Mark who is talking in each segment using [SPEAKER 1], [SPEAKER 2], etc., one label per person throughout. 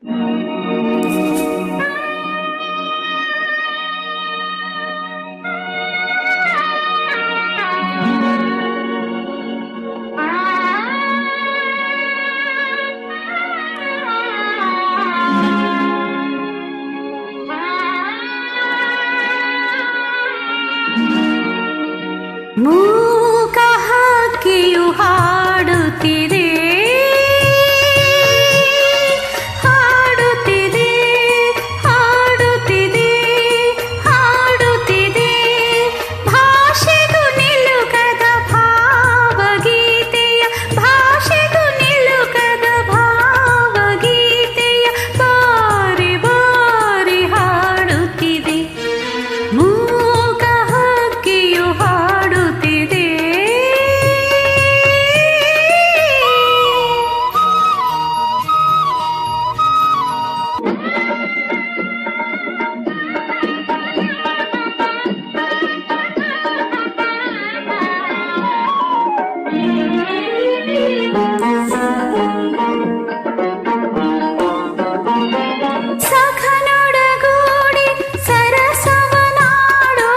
[SPEAKER 1] ಮೂಕ ಹಕ್ಕಿಯು ಹಾಡುತ್ತಿದೆ, ಹಾಡುತ್ತಿದೆ, ಹಾಡುತ್ತಿದೆ, ಹಾಡುತ್ತಿದೆ. ಭಾಷೆಗೂ ನಿಲುಕದ ಭಾವಗೀತೆಯ, ಭಾಷೆಗೂ ನಿಲುಕದ ಭಾವಗೀತೆಯ ಬಾರಿ ಬಾರಿ ಹಾಡುತ್ತಿದೆ. ಮೂಕ ಹಕ್ಕಿಯು ಹಾಡುತ್ತಿದೆ. ಸಖನೊಡಗೂಡಿ ಸರಸವನಾಡೋ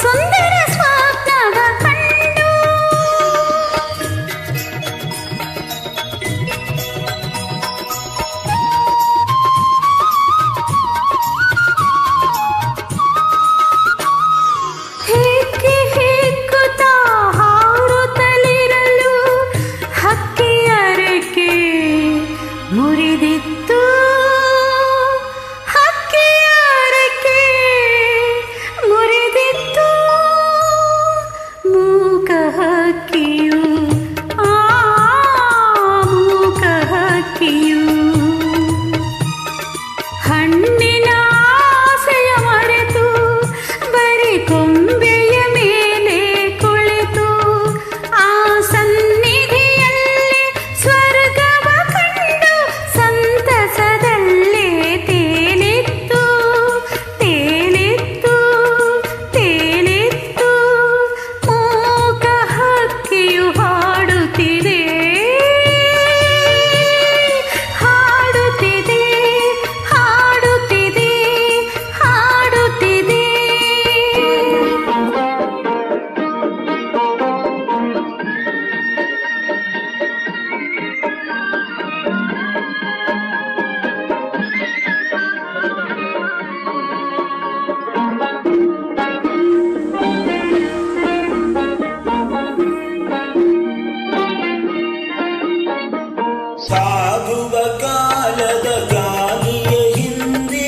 [SPEAKER 1] ಸುಂದರ ಸ್ವಪ್ನವ ಕಂಡು, ಹಿಕ್ಕಿ ಹಿಕ್ಕುತ್ತಾ ಹಾರುತ್ತಲಿರಲು ಹಕ್ಕಿಯ ರೆಕ್ಕೆ ಮುರಿದಿತ್ತು, ಹಕ್ಕಿಯ ರೆಕ್ಕೆ ಮುರಿದಿತ್ತು. ಮೂಕ ಹಕ್ಕಿಯು, ಆ ಮೂಕ ಹಕ್ಕಿಯು ಹಣ್ಣಿನ ಆಸೆಯ ಮರೆತು ಬರೀ ಕೊಂಬೆಯ ಮೇಲೆ ಕುಳಿತು ಆ ಸನ್ನಿಧಿಯಲ್ಲಿ ಸ್ವರ್ಗವ ಕಂಡು ಸಂತಸದಲ್ಲೇ ತೇಲಿತ್ತು, ತೇಲಿತ್ತು, ತೇಲಿತ್ತು. ಮೂಕ ಹಕ್ಕಿಯು ಹಾಡುತ್ತಿದೆ, ಹಾಡುತ್ತಿದೆ, ಹಾಡುತ್ತಿದೆ, ಹಾಡುತ್ತಿದೆ.
[SPEAKER 2] ಸಾಗುವ ಕಾಲದ ಗಾಳಿಯ ಹಿಂದೆ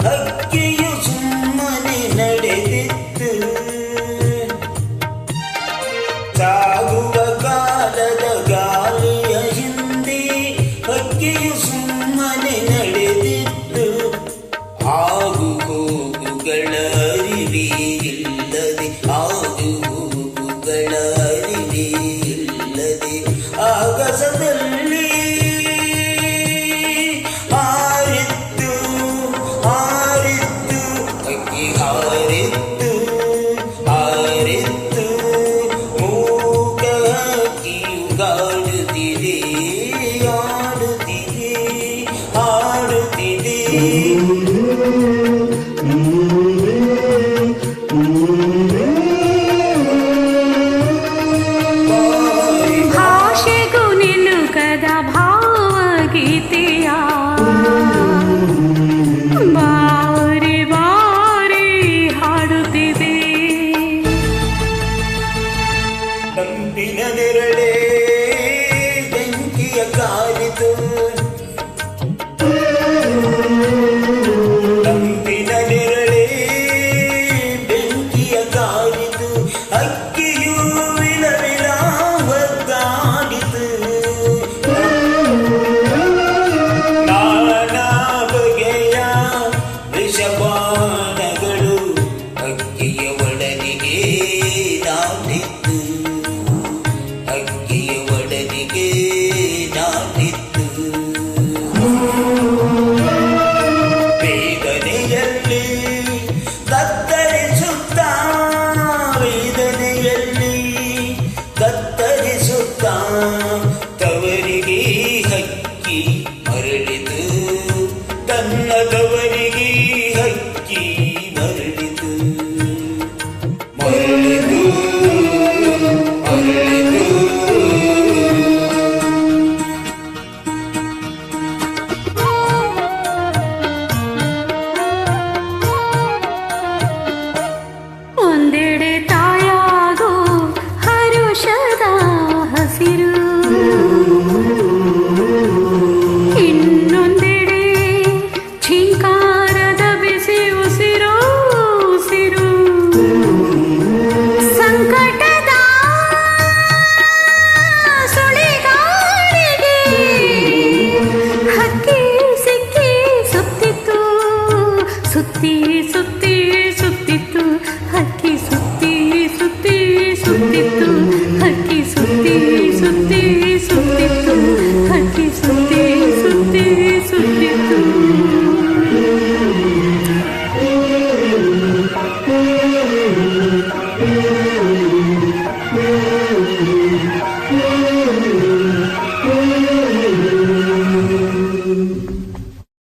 [SPEAKER 2] ಹಕ್ಕಿಯು ಸುಮ್ಮನೆ ನಡೆದಿತ್ತು. ಸಾಗುವ ಕಾಲದ ಗಾಳಿಯ ಹಿಂದೆ ಹಕ್ಕಿಯು ಸುಮ್ಮನೆ ನಡೆದಿತ್ತು. ಆಗು ಹೋಗುಗಳ ಅರಿವೇ ಇಲ್ಲದೆ, ಆಗು ಹೋಗುಗಳ ಅರಿವೇ ಇಲ್ಲದೆ ಆಗಸದಲ್ಲಿ ಹಾರಿತ್ತು, ಹಾರಿತ್ತು, ಹಕ್ಕಿ ಹಾರಿತ್ತು, ಹಾರಿತ್ತು. ಮೂಕ ಹಕ್ಕಿಯು ಗಾಡುತ್ತಿದೆ, ಆಡುತ್ತಿದೆ, ಹಾಡುತ್ತಿದೆ.
[SPEAKER 1] ಭಾಷೆಗೂ ನಿಲುಕದ ಭಾವಗೀತೆಯ ಬಾರಿ ಬಾರಿ ಹಾಡುತ್ತಿದೆ.
[SPEAKER 2] ತಂಪಿನ ನೆರಳೇ ಬೆಂಕಿಯ ಕಾಲಿತು, ತಂಪಿನ ನೆರಳೇ ಬೆಂಕಿಯ ಕಾಲಿತು. ಹಕ್ಕಿಯು ವಿಲವಿಲ ಒದ್ದಾಡಿತು. ನಾನಾ ಬಗೆಯ ವಿಷಬಾಣಗಳು ಹಕ್ಕಿಯ ಒಡಲಿಗೆ ನಾಟಿತ್ತು, ಹಕ್ಕಿಯ ಒಡಲಿಗೆ ನಾಟಿತ್ತು. ಮರಳಿದ